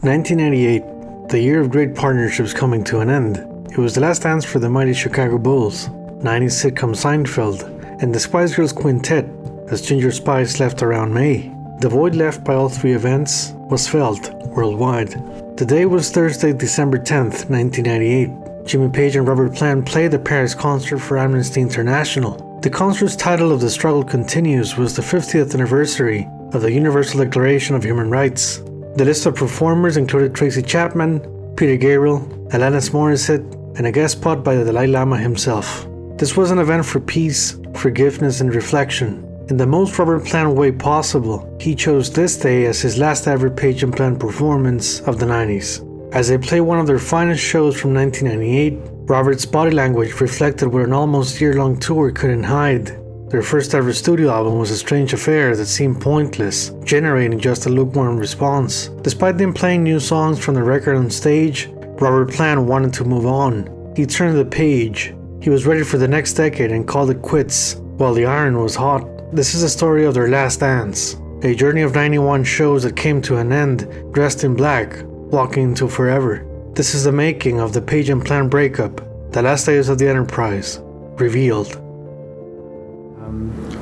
1998, the year of great partnerships coming to an end. It was the last dance for the mighty Chicago Bulls, 90s sitcom Seinfeld, and the Spice Girls quintet as Ginger Spice left around May. The void left by all three events was felt worldwide. The day was Thursday, December 10th, 1998. Jimmy Page and Robert Plant played the Paris concert for Amnesty International. The concert's title of The Struggle Continues was the 50th anniversary of the Universal Declaration of Human Rights. The list of performers included Tracy Chapman, Peter Gabriel, Alanis Morissette, and a guest spot by the Dalai Lama himself. This was an event for peace, forgiveness, and reflection. In the most Robert Plant way possible, he chose this day as his last ever Page and Plant performance of the 90s. As they played one of their finest shows from 1998, Robert's body language reflected what an almost year-long tour couldn't hide. Their first ever studio album was a strange affair that seemed pointless, generating just a lukewarm response. Despite them playing new songs from the record on stage, Robert Plant wanted to move on. He turned the page. He was ready for the next decade and called it quits while the iron was hot. This is the story of their last dance, a journey of 91 shows that came to an end, dressed in black, walking into forever. This is the making of the Page and Plant breakup, the last days of the Enterprise, revealed.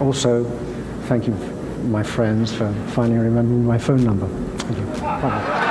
Also, thank you, my friends, for finally remembering my phone number. Thank you. Bye-bye.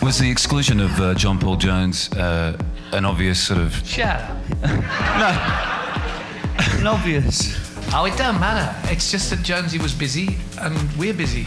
Was the exclusion of John Paul Jones an obvious sort of... Shut up. No. An obvious. Oh, it don't matter. It's just that Jonesy was busy and we're busy.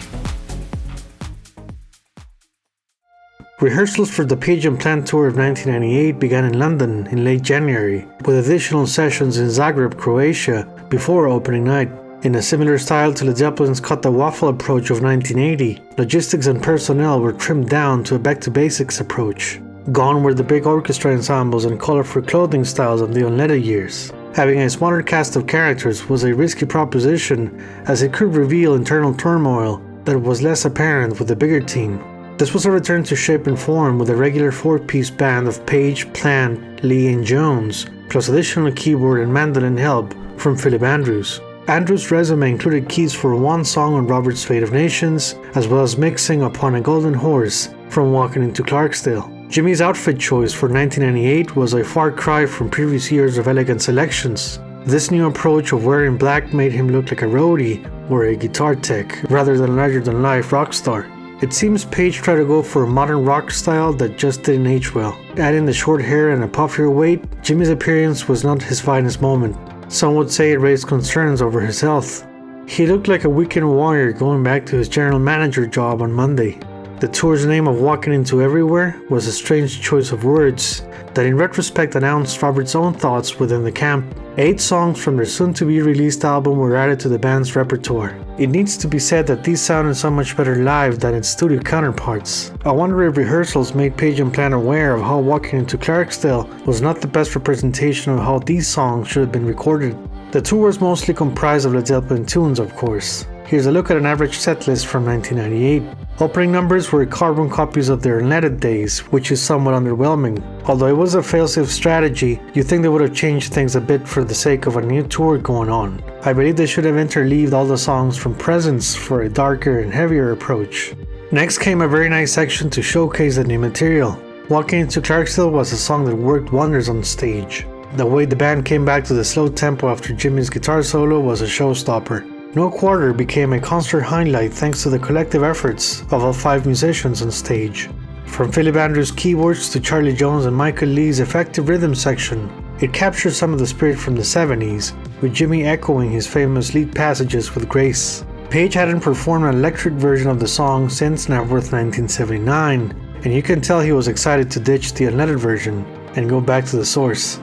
Rehearsals for the Page and Plant tour of 1998 began in London in late January, with additional sessions in Zagreb, Croatia, before opening night. In a similar style to Led Zeppelin's Cut the Waffle approach of 1980, logistics and personnel were trimmed down to a back-to-basics approach. Gone were the big orchestra ensembles and colorful clothing styles of the unleaded years. Having a smaller cast of characters was a risky proposition, as it could reveal internal turmoil that was less apparent with the bigger team. This was a return to shape and form with a regular four-piece band of Page, Plant, Lee, and Jones, plus additional keyboard and mandolin help from Philip Andrews. Andrews' resume included keys for one song on Robert's Fate of Nations, as well as mixing Upon a Golden Horse from Walking into Clarksdale. Jimmy's outfit choice for 1998 was a far cry from previous years of elegant selections. This new approach of wearing black made him look like a roadie or a guitar tech, rather than a larger-than-life rock star. It seems Page tried to go for a modern rock style that just didn't age well. Adding the short hair and a puffier weight, Jimmy's appearance was not his finest moment. Some would say it raised concerns over his health. He looked like a weekend warrior going back to his general manager job on Monday. The tour's name of Walking Into Everywhere was a strange choice of words that in retrospect announced Robert's own thoughts within the camp. 8 songs from their soon-to-be-released album were added to the band's repertoire. It needs to be said that these sounded so much better live than its studio counterparts. I wonder if Rehearsals made Page and Plant aware of how Walking Into Clarksdale was not the best representation of how these songs should have been recorded. The tour was mostly comprised of Led Zeppelin tunes, of course. Here's a look at an average setlist from 1998. Opening numbers were carbon copies of their unleaded days, which is somewhat underwhelming. Although it was a fail-safe strategy, you'd think they would have changed things a bit for the sake of a new tour going on. I believe they should have interleaved all the songs from Presence for a darker and heavier approach. Next came a very nice section to showcase the new material. Walking Into Clarksdale was a song that worked wonders on stage. The way the band came back to the slow tempo after Jimmy's guitar solo was a showstopper. No Quarter became a concert highlight thanks to the collective efforts of all 5 musicians on stage. From Philip Andrews' keyboards to Charlie Jones and Michael Lee's effective rhythm section, it captures some of the spirit from the 70s, with Jimmy echoing his famous lead passages with grace. Page hadn't performed an electric version of the song since Napworth 1979, and you can tell he was excited to ditch the unleaded version and go back to the source.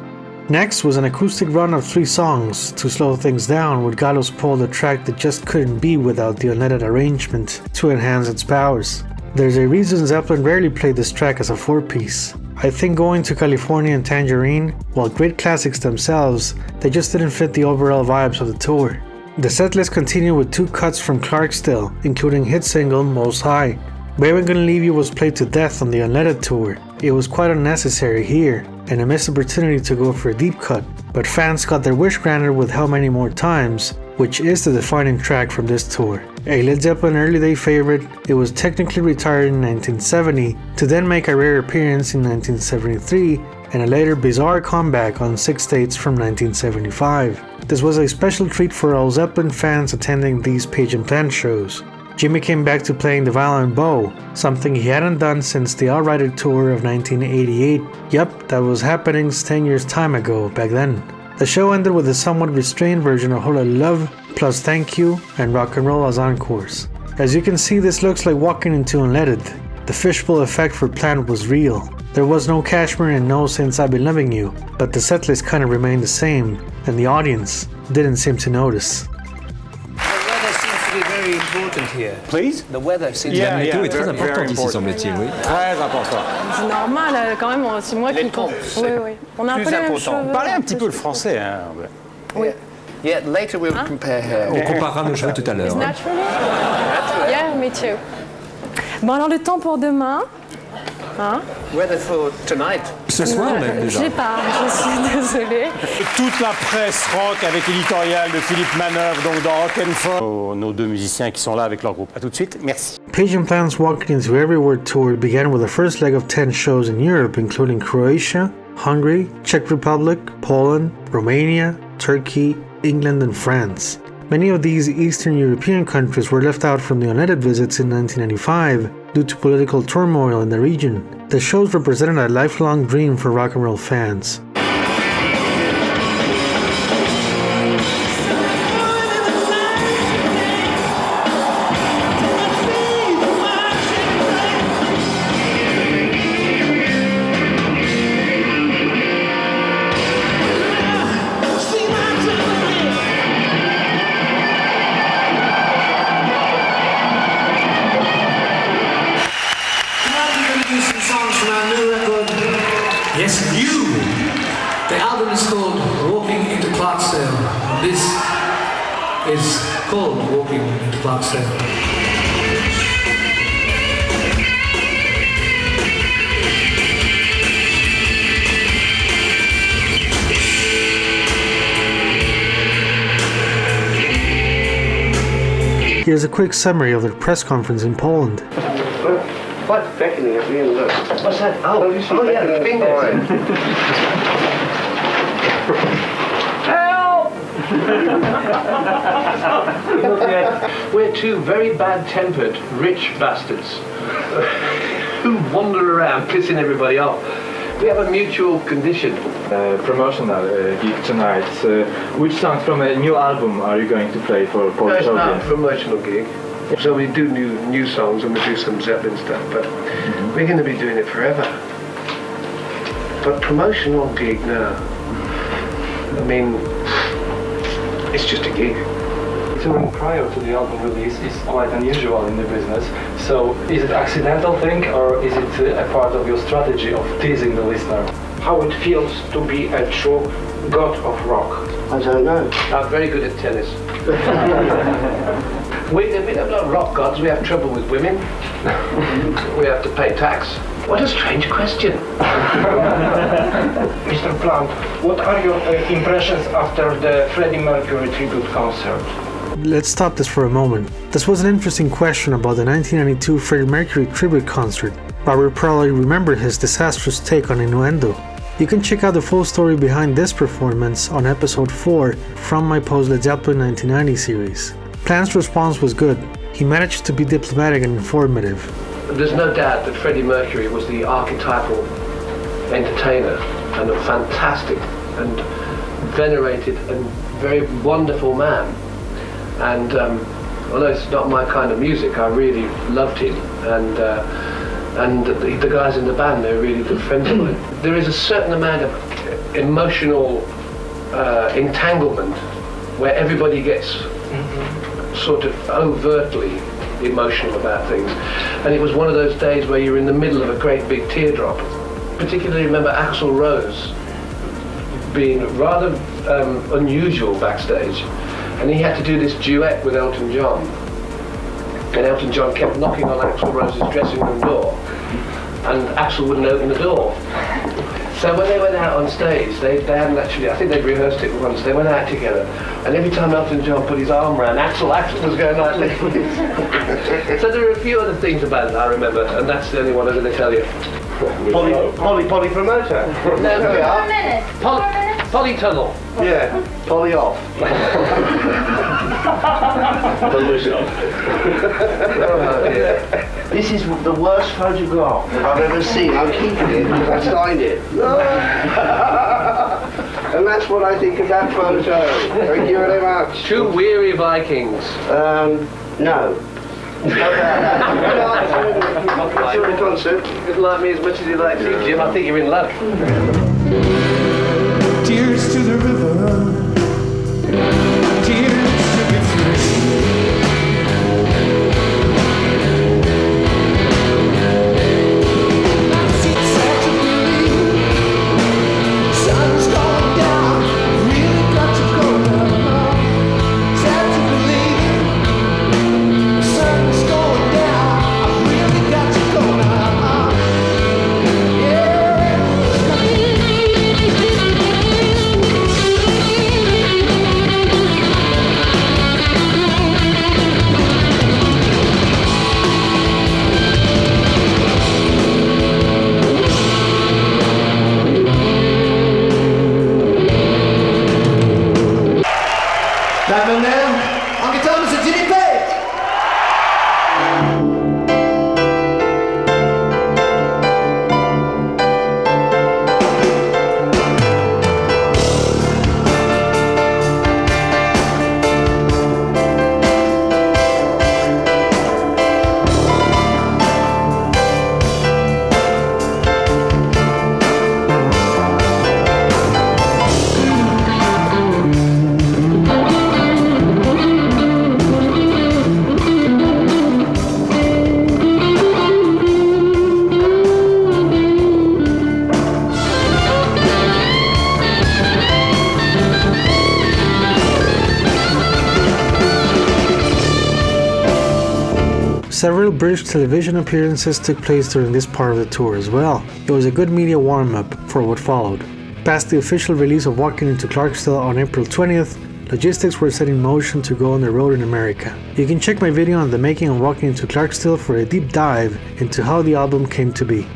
Next was an acoustic run of 3 songs to slow things down, with Gallows pulled a track that just couldn't be without the unleaded arrangement to enhance its powers. There's a reason Zeppelin rarely played this track as a 4-piece. I think Going to California and Tangerine, while great classics themselves, they just didn't fit the overall vibes of the tour. The setlist continued with 2 cuts from Clarksdale, including hit single Most High. Babe I'm Gonna Leave You was played to death on the unleaded tour. It was quite unnecessary here, and a missed opportunity to go for a deep cut, but fans got their wish granted with How Many More Times, which is the defining track from this tour. A Led Zeppelin early day favorite, it was technically retired in 1970 to then make a rare appearance in 1973 and a later bizarre comeback on 6 dates from 1975. This was a special treat for all Zeppelin fans attending these Page and Plant shows. Jimmy came back to playing the violin bow, something he hadn't done since the Outrider tour of 1988. Yup, that was happening 10 years time ago back then. The show ended with a somewhat restrained version of Whole Lotta Love plus Thank You and Rock and Roll as encores. As you can see, this looks like walking into unleaded. The fishbowl effect for Plant was real. There was no Cashmere and no Since I've Been Loving You, but the setlist kinda remained the same, and the audience didn't seem to notice. Very important here. Please? The weather seems Yeah, very, yeah, est très very, importante very ici, important. semble-t-il, oui. Très important. C'est normal, quand même, c'est moi qui compte. Oui, oui. On a un peu les mêmes cheveux. Parlez un petit peu le français, hein. Oui. Yeah, later we'll compare hair. On comparera nos cheveux tout à l'heure. Hein. Naturally? Yeah, me too. Bon, alors le temps pour demain. Hein? Weather for tonight. Ce soir même déjà. J'ai pas, je suis désolée. Toute la presse rock avec l'éditorial de Philippe Manœuvre, donc dans Rock and Folk. Nos 2 musiciens qui sont là avec leur groupe. A tout de suite, merci. Page and Plant's Walking Into Every Word tour began with the first leg of 10 shows in Europe, including Croatia, Hungary, Czech Republic, Poland, Romania, Turkey, England, and France. Many of these Eastern European countries were left out from the unleaded visits in 1995 due to political turmoil in the region. The shows represented a lifelong dream for rock and roll fans. Yes, you! The album is called Walking into Clarksdale. This is called Walking into Clarksdale. Here's a quick summary of the press conference in Poland. What's beckoning at me and look? What's that? Oh yeah, the fingers. Help! We're 2 very bad-tempered, rich bastards who wander around pissing everybody off. We have a mutual condition. Promotional gig tonight. Which songs from a new album are you going to play for Polish It's not a audience? promotional gig. So we do new songs and we do some Zeppelin stuff, but we're going to be doing it forever. But promotional gig now, I mean, it's just a gig. Touring prior to the album release is quite unusual in the business. So is it accidental thing or is it a part of your strategy of teasing the listener? How it feels to be a true god of rock. I don't know. I'm very good at tennis. We're not rock gods. We have trouble with women. We have to pay tax. What a strange question. Mr. Plant, what are your impressions after the Freddie Mercury tribute concert? Let's stop this for a moment. This was an interesting question about the 1992 Freddie Mercury tribute concert, but we probably remember his disastrous take on Innuendo. You can check out the full story behind this performance on episode 4 from my post Led Zeppelin 1990 series. Plant's response was good. He managed to be diplomatic and informative. there's no doubt that Freddie Mercury was the archetypal entertainer and a fantastic and venerated and very wonderful man. And although it's not my kind of music, I really loved him. And the guys in the band, they're really good friends of mine. There is a certain amount of emotional entanglement where everybody gets sort of overtly emotional about things. And it was one of those days where you're in the middle of a great big teardrop. Particularly remember Axl Rose being rather unusual backstage, and he had to do this duet with Elton John. And Elton John kept knocking on Axl Rose's dressing room door, and Axl wouldn't open the door. So when they went out on stage, they hadn't actually, I think they'd rehearsed it once, they went out together, and every time Elton John put his arm around Axl was going like this. So there are a few other things about it I remember, and that's the only one I'm going to tell you. Poly promoter. No, we are. Polytunnel. Yeah, poly off. This is the worst photograph I've ever seen. I'm keeping it because I signed it. And that's what I think of that photo. Thank you very much. Two weary Vikings. No. Saw the concert. He doesn't like me as much as he likes you, Jim. I think you're in luck. Tears to the river. Tears to be free. Sun's going down. Really got to go now. Sad to believe. Sun's going down. I really got to go now. That man there, on guitar, Mr. Jimmy Page. Several British television appearances took place during this part of the tour as well. It was a good media warm-up for what followed. Past the official release of Walking into Clarksdale on April 20th, logistics were set in motion to go on the road in America. You can check my video on the making of Walking into Clarksdale for a deep dive into how the album came to be.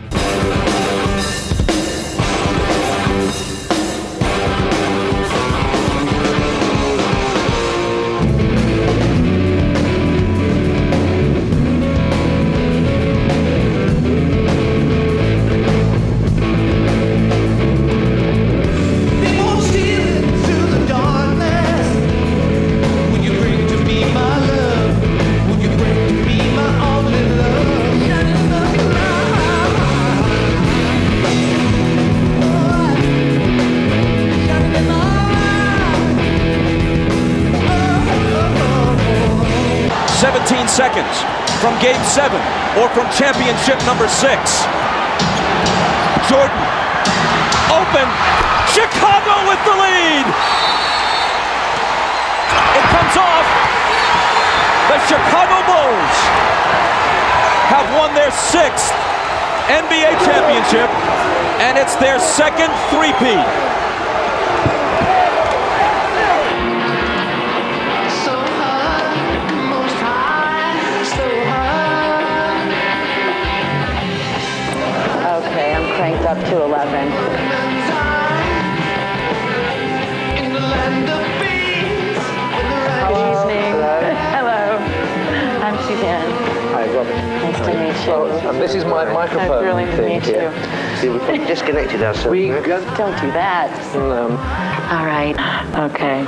Seconds from Game 7 or from championship number 6. Jordan, open, Chicago with the lead. It comes off. The Chicago Bulls have won their 6th NBA championship, and it's their 2nd three-peat. Up to 11. Hello. Hello. I'm Suzanne. Hi, Robert. Nice to meet you. and this is my microphone Really, thing me too. here. See, we've disconnected ourselves. Don't do that. No. All right. Okay.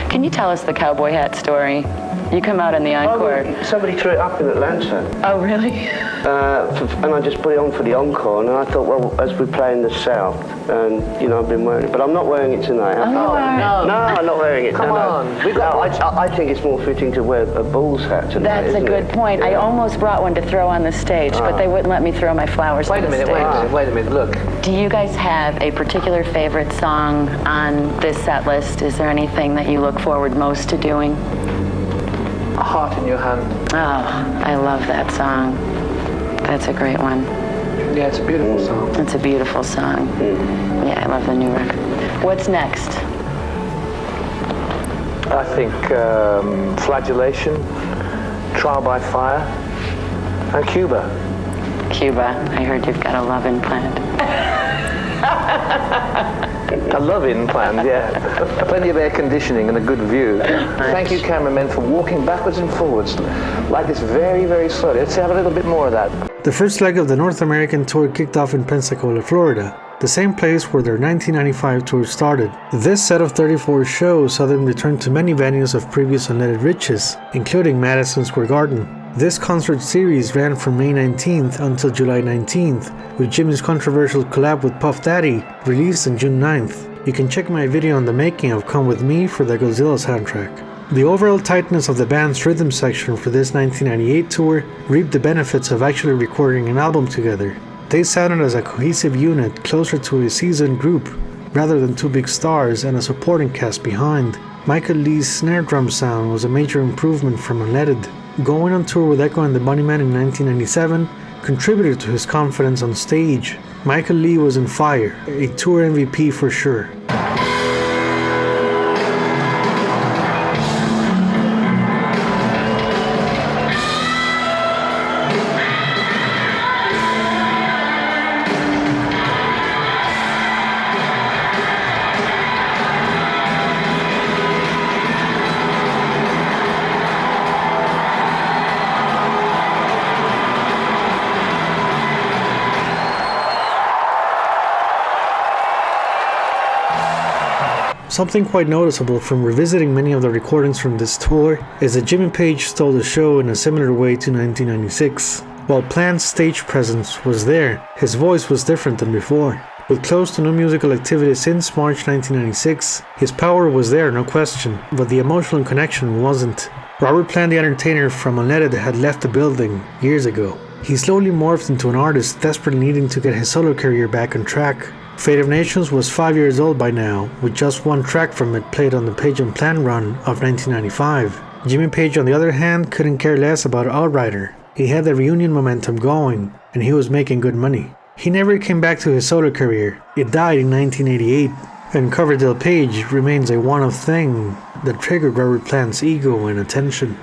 Can you tell us the cowboy hat story? You come out in the encore. Somebody threw it up in Atlanta. Oh, really? And I just put it on for the encore, and I thought, well, as we play in the South, and, you know, I've been wearing it, but I'm not wearing it tonight. No, I'm not wearing it. Come on. I think it's more fitting to wear a bull's hat tonight. That's a good point. Yeah. I almost brought one to throw on the stage, but they wouldn't let me throw my flowers on the stage. Wait a minute, look. Do you guys have a particular favorite song on this set list? Is there anything that you look forward most to doing? A Heart in Your Hand. Oh, I love that song. That's a great one. Yeah, it's a beautiful song. It's a beautiful song. Yeah, I love the new record. What's next? I think Flagellation, Trial by Fire, and Cuba. Cuba. I heard you've got a love implant. A love-in plan, yeah. Plenty of air conditioning and a good view. Thank you, cameramen, for walking backwards and forwards like this very, very slowly. Let's have a little bit more of that. The first leg of the North American tour kicked off in Pensacola, Florida, the same place where their 1995 tour started. This set of 34 shows saw them return to many venues of previous unleaded riches, including Madison Square Garden. This concert series ran from May 19th until July 19th, with Jimmy's controversial collab with Puff Daddy released on June 9th. You can check my video on the making of Come With Me for the Godzilla soundtrack. The overall tightness of the band's rhythm section for this 1998 tour reaped the benefits of actually recording an album together. They sounded as a cohesive unit, closer to a seasoned group, rather than two big stars and a supporting cast behind. Michael Lee's snare drum sound was a major improvement from Unleaded. Going on tour with Echo and the Bunnymen in 1997 contributed to his confidence on stage. Michael Lee was on fire, a tour MVP for sure. Something quite noticeable from revisiting many of the recordings from this tour is that Jimmy Page stole the show in a similar way to 1996. While Plant's stage presence was there, his voice was different than before. With close to no musical activity since March 1996, his power was there, no question, but the emotional connection wasn't. Robert Plant the Entertainer from Unleaded had left the building years ago. He slowly morphed into an artist desperately needing to get his solo career back on track. Fate of Nations was 5 years old by now, with just one track from it played on the Page and Plant run of 1995. Jimmy Page, on the other hand, couldn't care less about Outrider. He had the reunion momentum going, and he was making good money. He never came back to his solo career. It died in 1988, and Coverdale Page remains a one-off thing that triggered Robert Plant's ego and attention.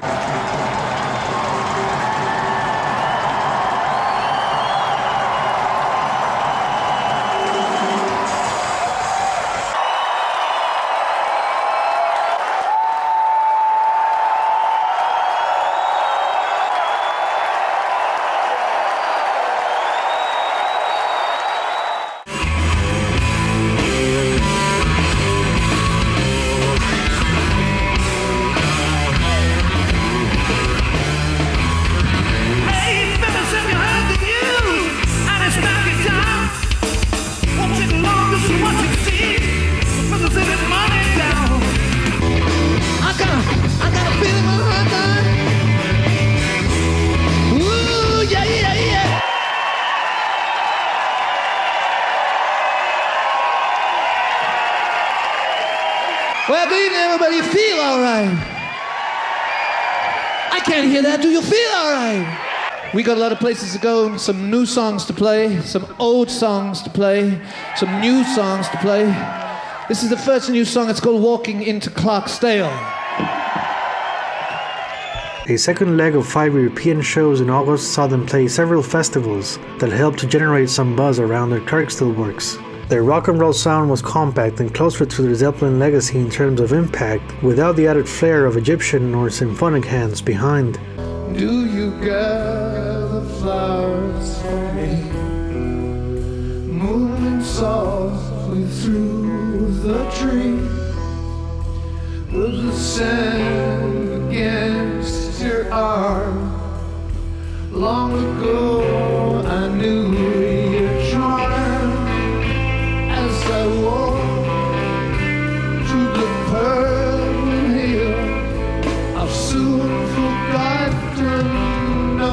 Well, good evening, everybody. You feel all right? I can't hear that. Do you feel all right? We got a lot of places to go, some new songs to play, some old songs to play, some new songs to play. This is the first new song. It's called Walking into Clarksdale. A second leg of 5 European shows in August saw them play several festivals that helped to generate some buzz around their Clarksdale works. Their rock and roll sound was compact and closer to their Zeppelin legacy in terms of impact, without the added flair of Egyptian or symphonic hands behind. Do you gather flowers for me, moving softly through the tree, with the sand against your arm. Long ago I knew your charm as I walked through the purple hill. I've soon forgotten, no.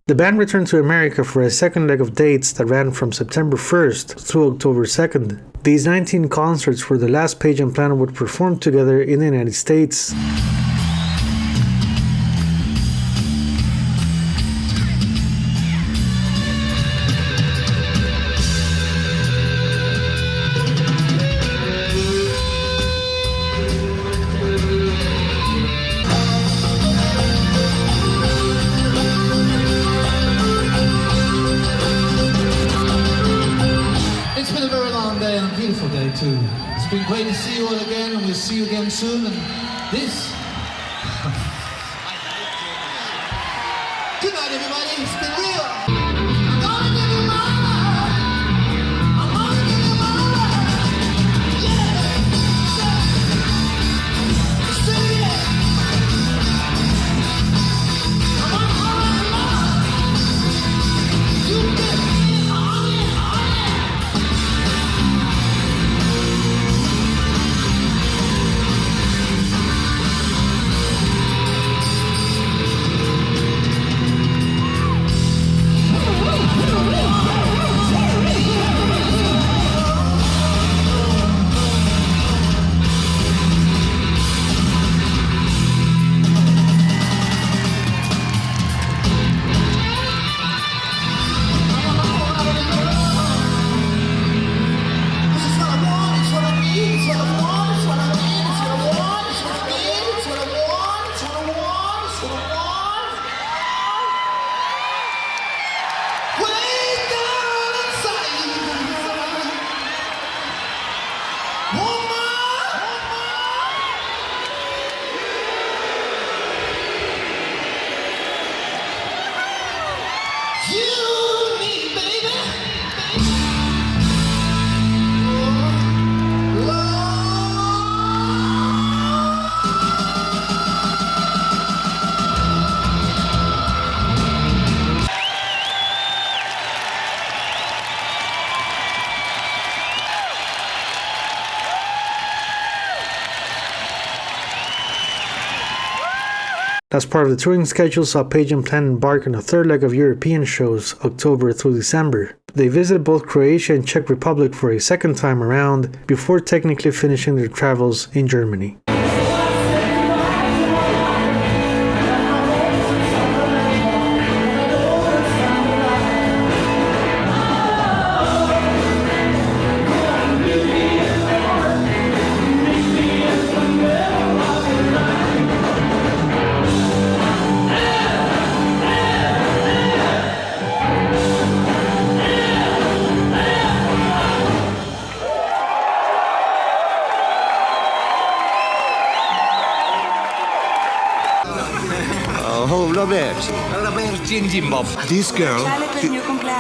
The band returned to America for a second leg of dates that ran from September 1st through October 2nd. These 19 concerts were the last Page and Plant would perform together in the United States. Too. It's been great to see you all again, and we'll see you again soon. And this. Good night, everybody. It's been real. I'm gonna give you my love. I'm gonna give you my love. Yeah. Say yeah. I'm gonna love. You get me. As part of the touring schedule, saw Page and Plant embark on a third leg of European shows, October through December. They visited both Croatia and Czech Republic for a second time around, before technically finishing their travels in Germany.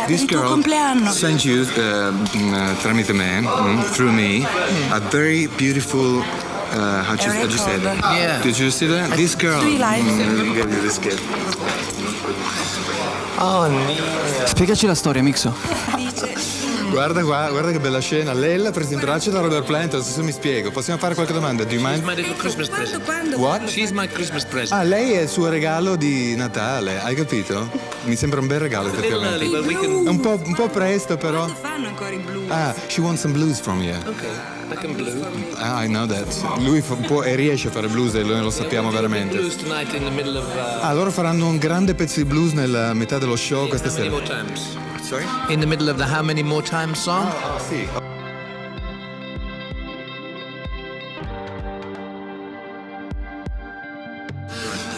This girl sent you, tramite me, through me, a very beautiful, how'd you say that? Yeah. Did you see that? This girl gave you this gift. Oh, spiegaci la storia, Mixo. Guarda qua, guarda che bella scena. Lei presenta un braccio da Robert Plant, adesso mi spiego. Possiamo fare qualche domanda? Do you mind? She's my little Christmas present. What? She's my Christmas present. Ah, lei è il suo regalo di Natale, hai capito? Mi sembra un bel regalo, effettivamente. È un po' presto, però. Quando fanno ancora i blues? Ah, she wants some blues from you. Ok. I can blues. I know that. Lui può e riesce a fare blues e noi lo sappiamo veramente. Blues tonight in the middle of. Loro faranno un grande pezzo di blues nella metà dello show questa sera. How many more times? Sorry? In the middle of the How Many More Times song? Sì.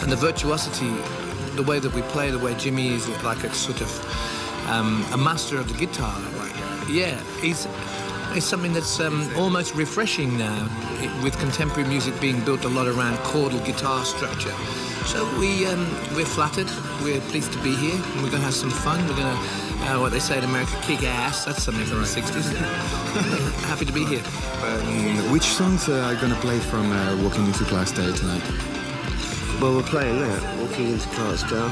And the virtuosity, the way that we play, the way Jimmy is like a sort of a master of the guitar. Yeah, it's something that's almost refreshing now, with contemporary music being built a lot around chordal guitar structure. So we're flattered, we're pleased to be here, and we're going to have some fun. We're going to, what they say in America, kick ass. That's something from the 60s. Happy to be here. Which songs are you going to play from Walking into Clarksdale tonight? Well, we're playing that, Walking into Clarksdale,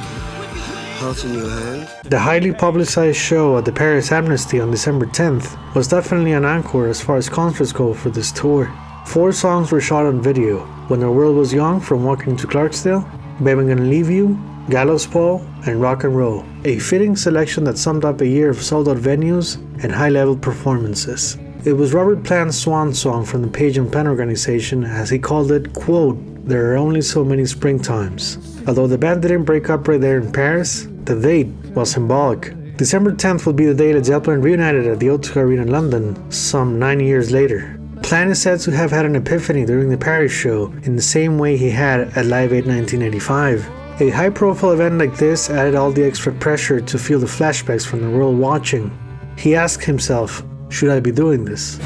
Heart in Your Hand. The highly publicized show at the Paris Amnesty on December 10th was definitely an encore as far as concerts go for this tour. 4 songs were shot on video: When the World Was Young from Walking into Clarksdale, Babe I'm Gonna Leave You, Gallows Ball, and Rock and Roll. A fitting selection that summed up a year of sold-out venues and high-level performances. It was Robert Plant's swan song from the Page and Plant organization, as he called it, quote, "There are only so many springtimes." Although the band didn't break up right there in Paris, the date was symbolic. December 10th will be the day Led Zeppelin reunited at the O2 Arena in London, some 9 years later. Plant is said to have had an epiphany during the Paris show, in the same way he had at Live Aid 1985. A high-profile event like this added all the extra pressure to feel the flashbacks from the world watching. He asked himself, should I be doing this?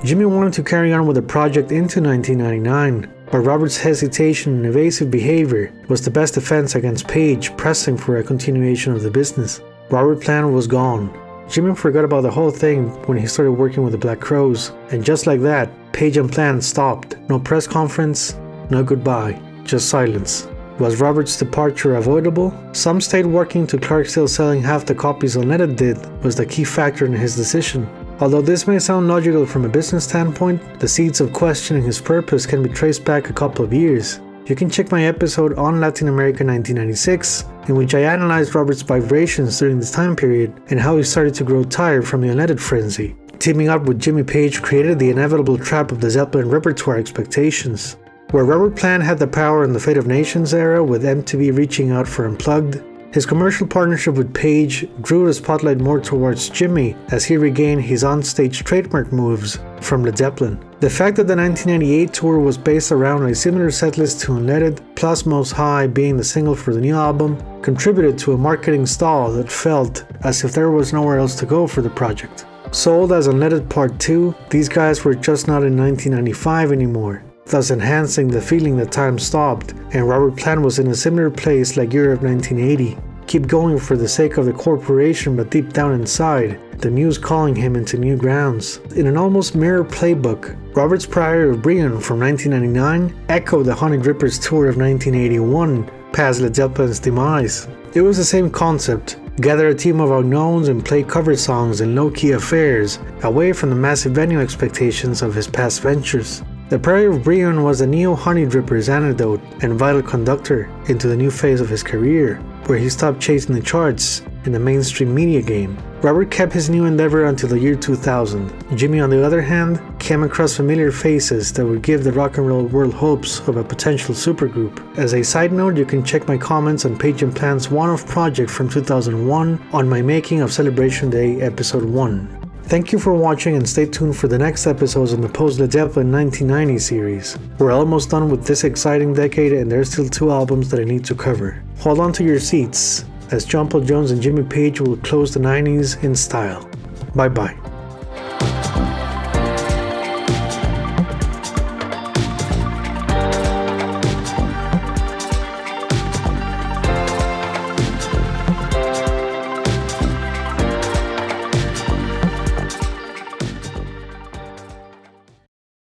Jimmy wanted to carry on with the project into 1999, but Robert's hesitation and evasive behavior was the best defense against Page pressing for a continuation of the business. Robert Plant was gone. Jimmy forgot about the whole thing when he started working with the Black Crowes, and just like that, Page and Plant stopped. No press conference, no goodbye, just silence. Was Robert's departure avoidable? Some stayed working to Clarksdale selling half the copies Unleaded did was the key factor in his decision. Although this may sound logical from a business standpoint, the seeds of questioning his purpose can be traced back a couple of years. You can check my episode on Latin America 1996, in which I analyzed Robert's vibrations during this time period and how he started to grow tired from the Unleaded frenzy. Teaming up with Jimmy Page created the inevitable trap of the Zeppelin repertoire expectations. Where Robert Plant had the power in the Fate of Nations era, with MTV reaching out for Unplugged, his commercial partnership with Page drew the spotlight more towards Jimmy as he regained his onstage trademark moves from Led Zeppelin. The fact that the 1998 tour was based around a similar setlist to Unleaded, plus Most High being the single for the new album, contributed to a marketing stall that felt as if there was nowhere else to go for the project. Sold as Unleaded Part 2, these guys were just not in 1995 anymore, thus enhancing the feeling that time stopped and Robert Plant was in a similar place like Europe 1980. Keep going for the sake of the corporation, but deep down inside, the muse calling him into new grounds. In an almost mirror playbook, Robert's Priory of Brian from 1999 echoed the Honey Drippers tour of 1981 past Led Zeppelin's demise. It was the same concept: gather a team of unknowns and play cover songs in low-key affairs, away from the massive venue expectations of his past ventures. The Priory of Brian was the neo-Honey Drippers antidote and vital conductor into the new phase of his career, where he stopped chasing the charts in the mainstream media game. Robert kept his new endeavor until the year 2000. Jimmy, on the other hand, came across familiar faces that would give the rock and roll world hopes of a potential supergroup. As a side note, you can check my comments on Page and Plant's one-off project from 2001 on my Making of Celebration Day episode 1. Thank you for watching, and stay tuned for the next episodes in the post-Led Zeppelin 1990 series. We're almost done with this exciting decade and there's still 2 albums that I need to cover. Hold on to your seats, as John Paul Jones and Jimmy Page will close the 90s in style. Bye bye.